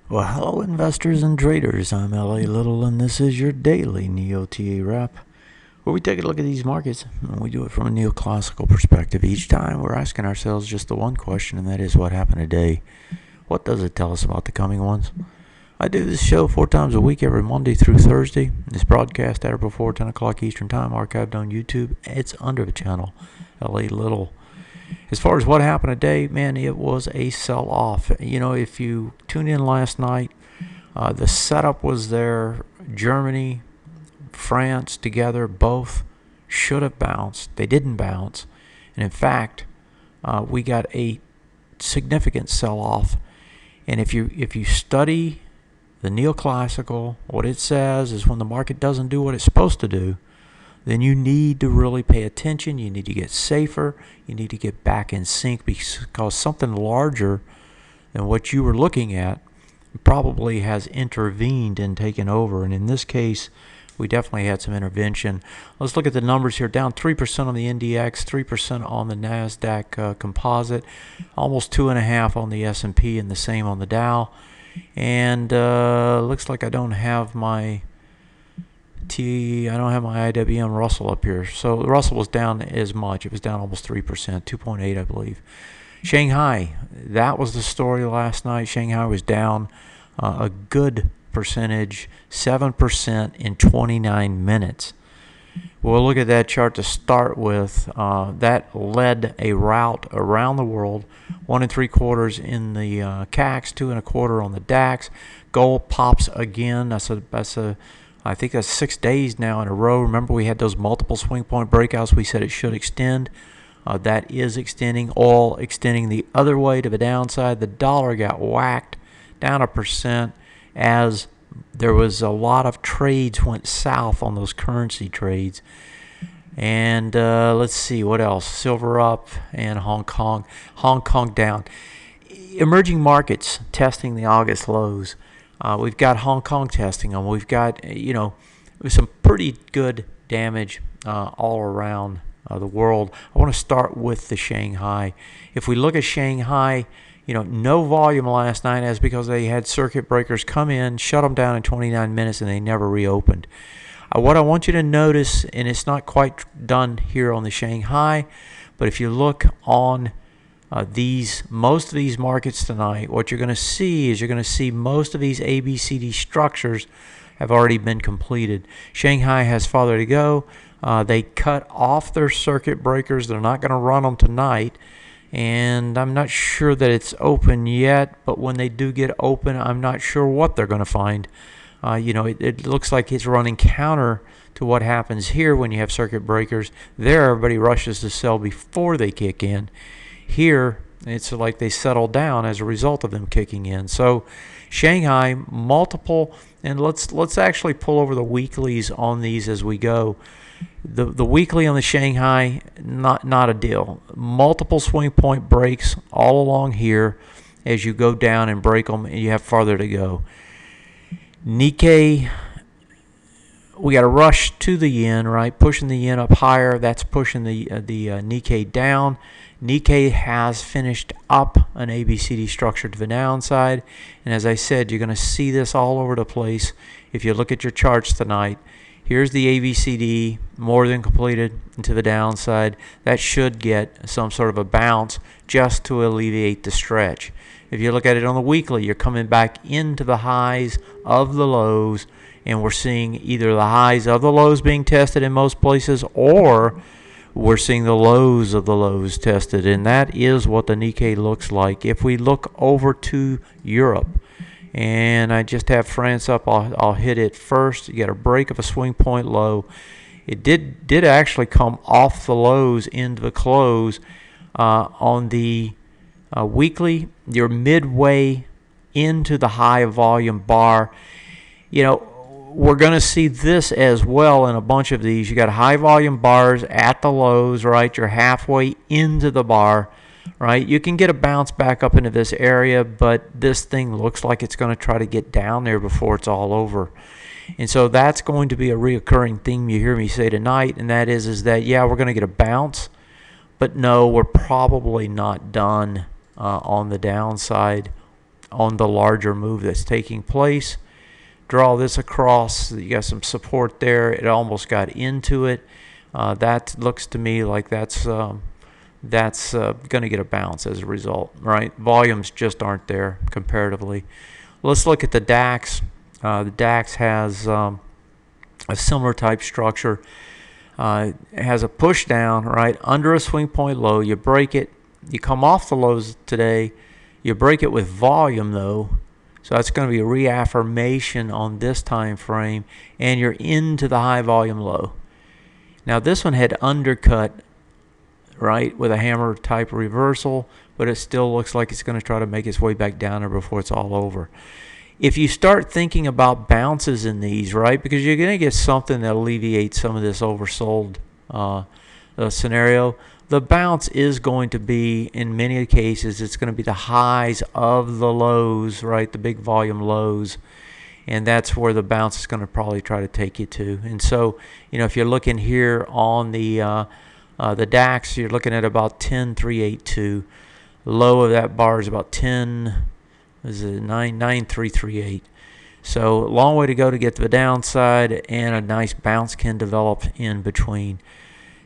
Well, hello, investors and traders. I'm L.A. Little, and this is your daily NeoTA wrap, where we take a look at these markets, and we do it from a neoclassical perspective. Each time, we're asking ourselves just the one question, and that is, what happened today? What does it tell us about the coming ones? I do this show 4 times a week, every Monday through Thursday. It's broadcast at or before 10 o'clock Eastern Time, archived on YouTube. It's under the channel, L.A. Little. As far as what happened today, man, it was a sell-off. You know, if you tune in last night, the setup was there. Germany, France together, both should have bounced. They didn't bounce. And in fact, we got a significant sell-off. And if you study the neoclassical, what it says is when the market doesn't do what it's supposed to do, then you need to really pay attention. You need to get safer. You need to get back in sync, because something larger than what you were looking at probably has intervened and taken over. And in this case, we definitely had some intervention. Let's look at the numbers here. Down 3% on the NDX, 3% on the NASDAQ composite, almost 2.5% on the S&P, and the same on the Dow. And looks like I don't have my IWM Russell up here. So the Russell was down as much. It was down almost 3%, 2.8, I believe. Shanghai, that was the story last night. Shanghai was down a good percentage, 7% in 29 minutes. We'll look at that chart to start with. That led a rout around the world. 1 3/4 in the CACs, 2 1/4 on the DAX. Gold pops again. I think that's 6 days now in a row. Remember, we had those multiple swing point breakouts. We said it should extend. That is extending. Oil extending the other way to the downside. The dollar got whacked down 1% as there was a lot of trades went south on those currency trades. And let's see what else. Silver up and Hong Kong down. Emerging markets testing the August lows. We've got Hong Kong testing them. We've got, some pretty good damage all around the world. I want to start with the Shanghai. If we look at Shanghai, no volume last night, as because they had circuit breakers come in, shut them down in 29 minutes, and they never reopened. What I want you to notice, and it's not quite done here on the Shanghai, but if you look on most of these markets tonight, what you're going to see is most of these ABCD structures have already been completed. Shanghai has farther to go. They cut off their circuit breakers. They're not going to run them tonight, and I'm not sure that it's open yet, but when they do get open, I'm not sure what they're going to find. It looks like it's running counter to what happens here when you have circuit breakers. There, everybody rushes to sell before they kick in. Here, it's like they settle down as a result of them kicking in. So Shanghai, multiple, and let's actually pull over the weeklies on these as we go. The weekly on the Shanghai, not a deal. Multiple swing point breaks all along here as you go down and break them, and you have farther to go. Nikkei, we got to rush to the yen, right? Pushing the yen up higher. That's pushing the Nikkei down. Nikkei has finished up an ABCD structure to the downside. And as I said, you're going to see this all over the place if you look at your charts tonight. Here's the ABCD, more than completed, to the downside. That should get some sort of a bounce just to alleviate the stretch. If you look at it on the weekly, you're coming back into the highs of the lows, and we're seeing either the highs of the lows being tested in most places, or we're seeing the lows of the lows tested, and that is what the Nikkei looks like. If we look over to Europe, and I just have France up, I'll hit it first. You got a break of a swing point low. It did actually come off the lows into the close on the weekly. You're midway into the high volume bar. We're going to see this as well in a bunch of these. You got high volume bars at the lows, right? You're halfway into the bar, right? You can get a bounce back up into this area, but this thing looks like it's going to try to get down there before it's all over. And so that's going to be a reoccurring theme you hear me say tonight, and that is that, yeah, we're going to get a bounce, but no, we're probably not done on the downside on the larger move that's taking place. Draw this across. You got some support there. It almost got into it. That looks to me like that's going to get a bounce as a result, right? Volumes just aren't there comparatively. Let's look at the DAX. The DAX has a similar type structure. It has a push down, right, under a swing point low. You break it. You come off the lows today. You break it with volume, though. So that's going to be a reaffirmation on this time frame, and you're into the high volume low. Now this one had undercut, right, with a hammer type reversal, but it still looks like it's going to try to make its way back down there before it's all over. If you start thinking about bounces in these, right, because you're going to get something that alleviates some of this oversold scenario, the bounce is going to be, in many cases, it's going to be the highs of the lows, right, the big volume lows, and that's where the bounce is going to probably try to take you to. And so, if you're looking here on the DAX, you're looking at about 10,382. Low of that bar is about 9,338. So a long way to go to get to the downside, and a nice bounce can develop in between.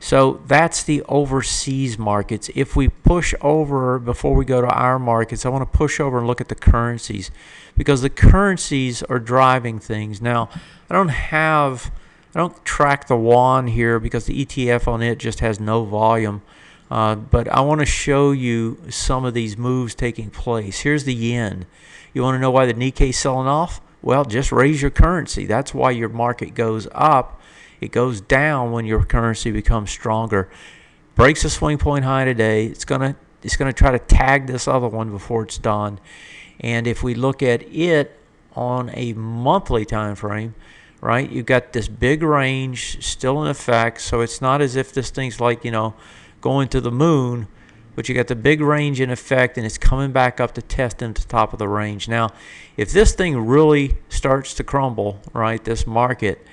So that's the overseas markets. If we push over, before we go to our markets, I want to push over and look at the currencies, because the currencies are driving things. Now, I don't track the yuan here because the ETF on it just has no volume. But I want to show you some of these moves taking place. Here's the yen. You want to know why the Nikkei is selling off? Well, just raise your currency. That's why your market goes up. It goes down when your currency becomes stronger. Breaks a swing point high today. It's gonna try to tag this other one before it's done. And if we look at it on a monthly time frame, right, you've got this big range still in effect. So it's not as if this thing's like, going to the moon, but you got the big range in effect, and it's coming back up to test into the top of the range. Now, if this thing really starts to crumble, right, this market,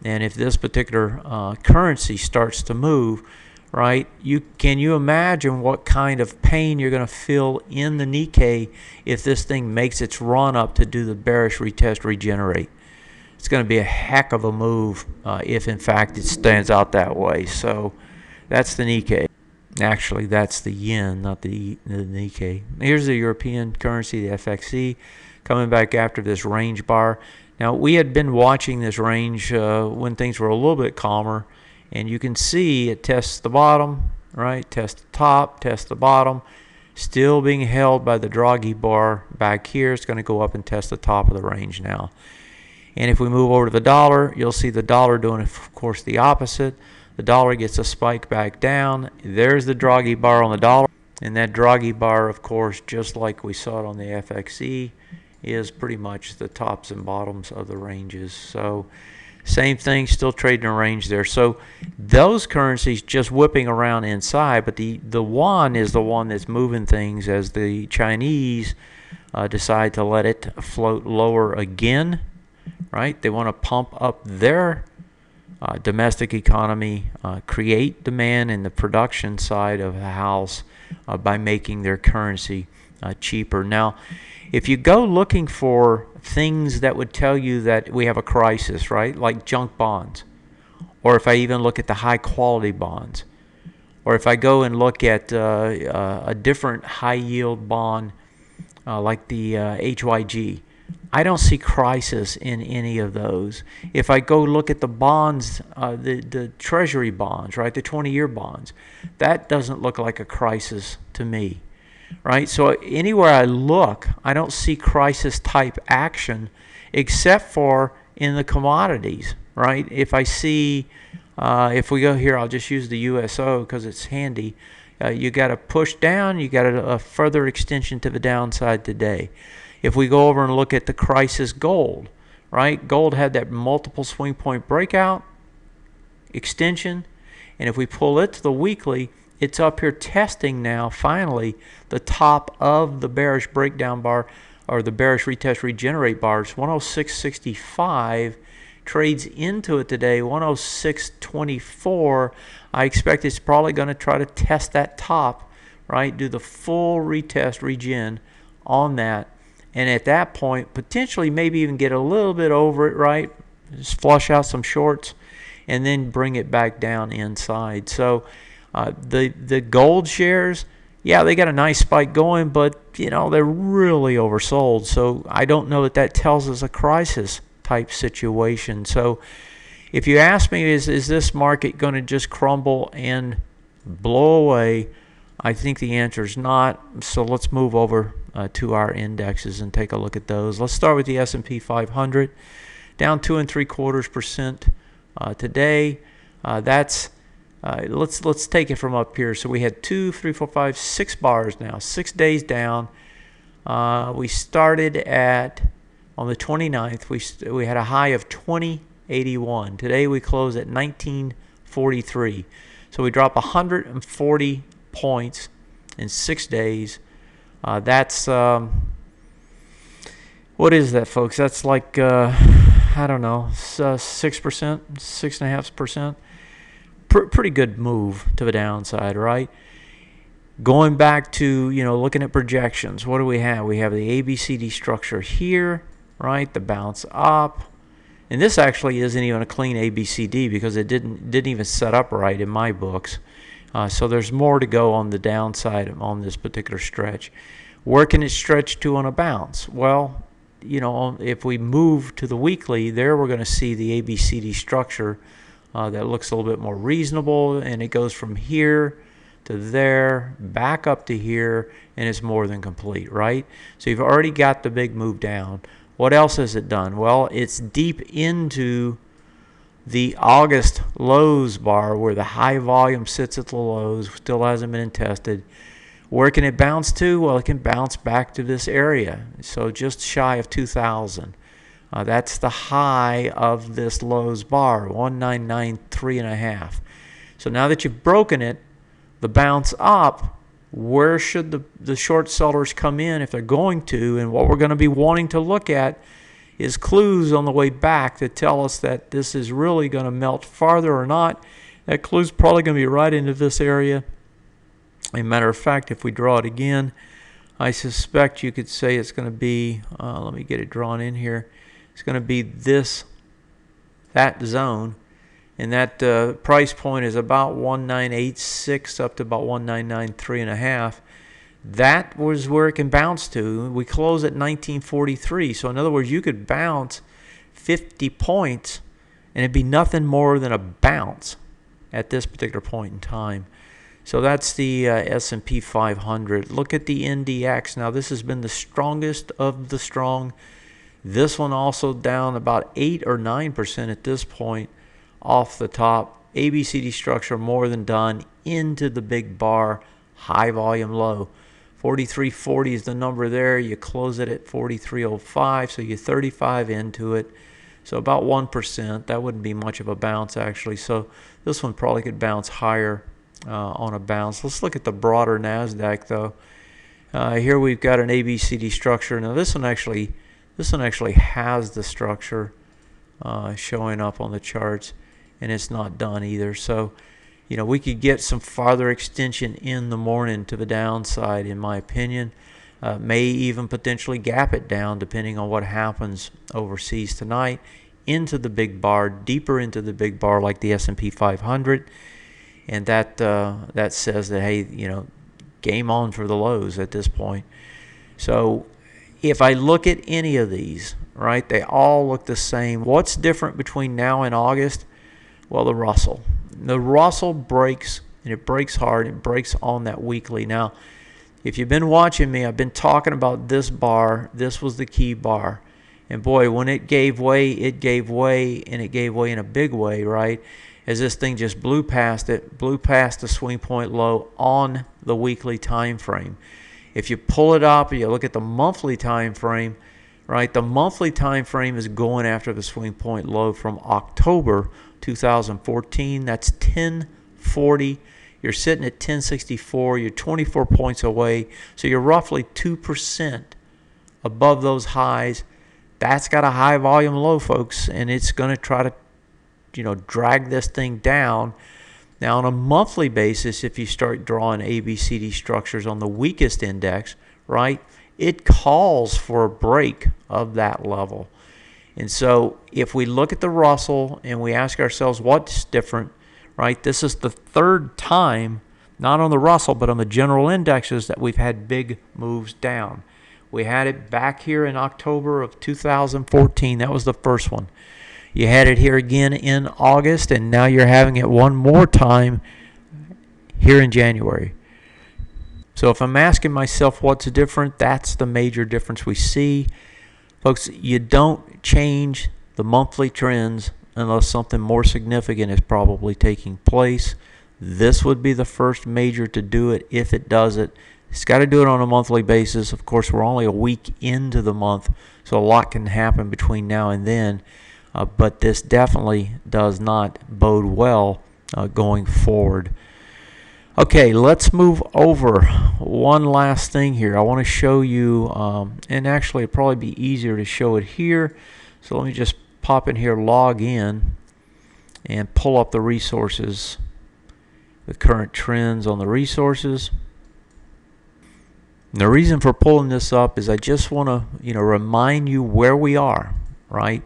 and if this particular currency starts to move, right, can you imagine what kind of pain you're going to feel in the Nikkei if this thing makes its run up to do the bearish retest regenerate? It's going to be a heck of a move if, in fact, it stands out that way. So that's the Nikkei. Actually, that's the yen, not the Nikkei. Here's the European currency, the FXE, coming back after this range bar. Now, we had been watching this range when things were a little bit calmer, and you can see it tests the bottom, right? Test the top, test the bottom, still being held by the Draghi bar back here. It's going to go up and test the top of the range now. And if we move over to the dollar, you'll see the dollar doing, of course, the opposite. The dollar gets a spike back down. There's the Draghi bar on the dollar. And that Draghi bar, of course, just like we saw it on the FXE, is pretty much the tops and bottoms of the ranges. So same thing, still trading a range there. So those currencies just whipping around inside, but the yuan is the one that's moving things as the Chinese decide to let it float lower again, right? They want to pump up their domestic economy, create demand in the production side of the house by making their currency cheaper. Now, if you go looking for things that would tell you that we have a crisis, right, like junk bonds, or if I even look at the high quality bonds, or if I go and look at a different high yield bond like the HYG, I don't see crisis in any of those. If I go look at the bonds, the treasury bonds, right, the 20-year bonds, that doesn't look like a crisis to me, right? So anywhere I look, I don't see crisis type action except for in the commodities, right? If I see, if we go here, I'll just use the USO because it's handy. You got a push down, you got a further extension to the downside today. If we go over and look at the crisis gold, right? Gold had that multiple swing point breakout, extension, and if we pull it to the weekly, it's up here testing now, finally, the top of the bearish breakdown bar, or the bearish retest regenerate bars, 106.65, trades into it today, 106.24. I expect it's probably going to try to test that top, right? Do the full retest regen on that. And at that point, potentially maybe even get a little bit over it, right? Just flush out some shorts and then bring it back down inside. So the gold shares, yeah, they got a nice spike going, but they're really oversold. So I don't know that tells us a crisis type situation. So if you ask me, is this market going to just crumble and blow away? I think the answer is not. So let's move over to our indexes and take a look at those. Let's start with the S&P 500, down 2 3/4% today. Let's take it from up here. So we had 2, 3, 4, 5, 6 bars now, 6 days down. We started on the 29th. We had a high of 2081. Today we close at 1943. So we drop 140 points in 6 days. That's what is that, folks? That's like I don't know, 6%, 6.5%. Pretty good move to the downside, right? Going back to looking at projections, what do we have? We have the ABCD structure here, right? The bounce up. And this actually isn't even a clean ABCD because it didn't even set up right in my books. So there's more to go on the downside on this particular stretch. Where can it stretch to on a bounce? Well, if we move to the weekly, there we're going to see the ABCD structure that looks a little bit more reasonable, and it goes from here to there, back up to here, and it's more than complete, right? So you've already got the big move down. What else has it done? Well, it's deep into the August lows bar where the high volume sits at the lows, still hasn't been tested. Where can it bounce to? Well, it can bounce back to this area, so just shy of 2,000. That's the high of this lows bar, 1993.5. So now that you've broken it, the bounce up, where should the short sellers come in if they're going to? And what we're going to be wanting to look at is clues on the way back that tell us that this is really going to melt farther or not. That clue's probably going to be right into this area. As a matter of fact, if we draw it again, I suspect you could say it's going to be, let me get it drawn in here. It's going to be that zone. And that price point is about 1986 up to about 1993.5. That was where it can bounce to. We close at 1943. So in other words, you could bounce 50 points and it'd be nothing more than a bounce at this particular point in time. So that's the S&P 500. Look at the NDX. Now this has been the strongest of the strong. This one also down about 8 or 9% at this point off the top. ABCD structure more than done into the big bar, high volume low. 43.40 is the number there. You close it at 43.05, so you're 35 into it. So about 1%. That wouldn't be much of a bounce actually. So this one probably could bounce higher on a bounce. Let's look at the broader NASDAQ though. Here we've got an ABCD structure. Now this one actually has the structure showing up on the charts, and it's not done either. So we could get some farther extension in the morning to the downside, in my opinion. May even potentially gap it down depending on what happens overseas tonight into the big bar, deeper into the big bar like the S&P 500. And that says that, hey, game on for the lows at this point. So if I look at any of these, right, they all look the same. What's different between now and August? Well, the Russell. The Russell breaks, and it breaks hard. It breaks on that weekly. Now, if you've been watching me, I've been talking about this bar. This was the key bar. And boy, when it gave way, and it gave way in a big way, right? As this thing just blew past the swing point low on the weekly time frame. If you pull it up and you look at the monthly time frame, right, the monthly time frame is going after the swing point low from October 2014. That's 1040. You're sitting at 1064. You're 24 points away. So you're roughly 2% above those highs. That's got a high volume low, folks, and it's going to try to drag this thing down. Now on a monthly basis, if you start drawing ABCD structures on the weakest index, right, it calls for a break of that level. And so if we look at the Russell and we ask ourselves what's different, right? This is the third time, not on the Russell, but on the general indexes, that we've had big moves down. We had it back here in October of 2014. That was the first one. You had it here again in August, and now you're having it one more time here in January. So if I'm asking myself what's different, that's the major difference we see. Folks, you don't change the monthly trends unless something more significant is probably taking place. This would be the first major to do it if it does it. It's got to do it on a monthly basis. Of course, we're only a week into the month, so a lot can happen between now and then. But this definitely does not bode well going forward. Okay, let's move over. One last thing here. I want to show you, and actually it'd probably be easier to show it here. So let me just pop in here, log in, and pull up the resources, the current trends on the resources. And the reason for pulling this up is I just want to, remind you where we are, right?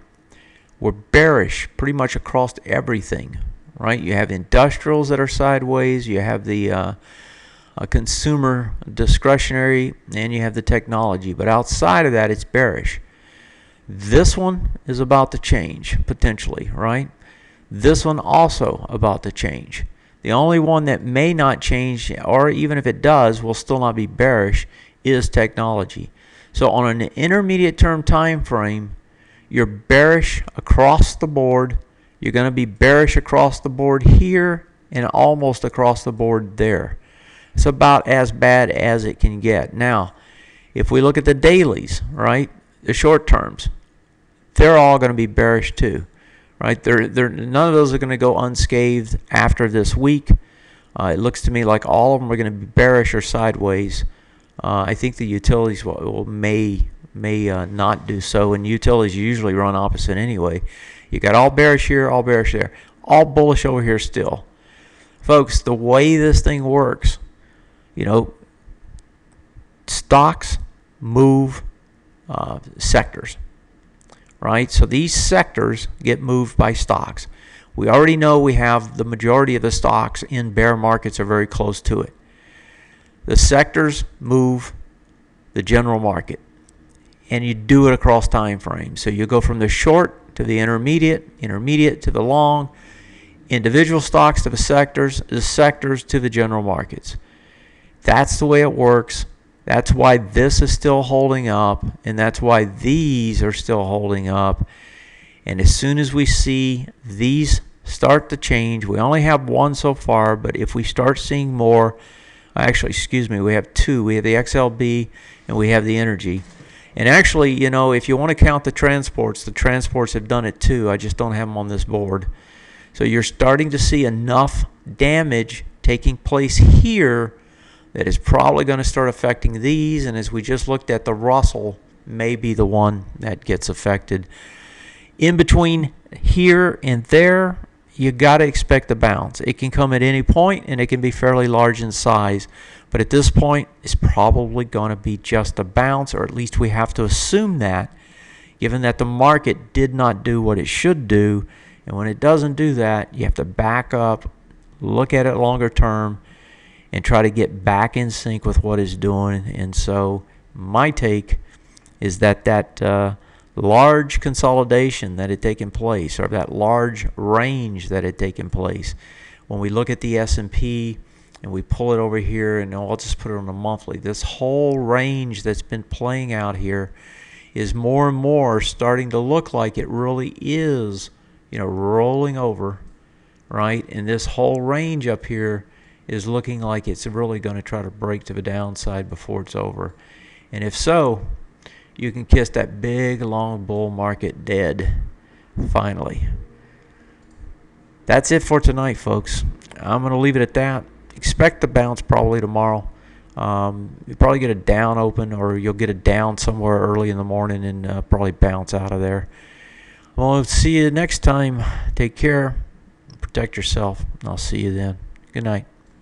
We're bearish pretty much across everything, right? You have industrials that are sideways, you have the consumer discretionary, and you have the technology. But outside of that, it's bearish. This one is about to change, potentially, right? This one also about to change. The only one that may not change, or even if it does, will still not be bearish, is technology. So on an intermediate term time frame, you're bearish across the board. You're going to be bearish across the board here and almost across the board there. It's about as bad as it can get. Now, if we look at the dailies, right, the short terms, they're all going to be bearish too, right? None of those are going to go unscathed after this week. It looks to me like all of them are going to be bearish or sideways. I think the utilities may not do so, and utilities usually run opposite anyway. You got all bearish here, all bearish there, all bullish over here still. Folks, the way this thing works, stocks move sectors, right? So these sectors get moved by stocks. We already know we have the majority of the stocks in bear markets are very close to it. The sectors move the general market, and you do it across time frames. So you go from the short to the intermediate to the long, individual stocks to the sectors to the general markets. That's the way it works. That's why this is still holding up, and that's why these are still holding up. And as soon as we see these start to change, we only have one so far, but if we start seeing more, we have two. We have the XLB and we have the energy. And actually, if you want to count the transports have done it too. I just don't have them on this board. So you're starting to see enough damage taking place here that is probably going to start affecting these. And as we just looked at, the Russell may be the one that gets affected. In between here and there, you got to expect a bounce. It can come at any point, and it can be fairly large in size. But at this point, it's probably going to be just a bounce, or at least we have to assume that, given that the market did not do what it should do. And when it doesn't do that, you have to back up, look at it longer term, and try to get back in sync with what it's doing. And so my take is that large consolidation that had taken place, or that large range that had taken place, when we look at the S&P and we pull it over here, and I'll just put it on a monthly, this whole range that's been playing out here is more and more starting to look like it really is, rolling over, right? And this whole range up here is looking like it's really going to try to break to the downside before it's over. And if so, you can kiss that big, long bull market dead, finally. That's it for tonight, folks. I'm going to leave it at that. Expect the bounce probably tomorrow. You'll probably get a down open, or you'll get a down somewhere early in the morning and probably bounce out of there. Well, see you next time. Take care. Protect yourself, and I'll see you then. Good night.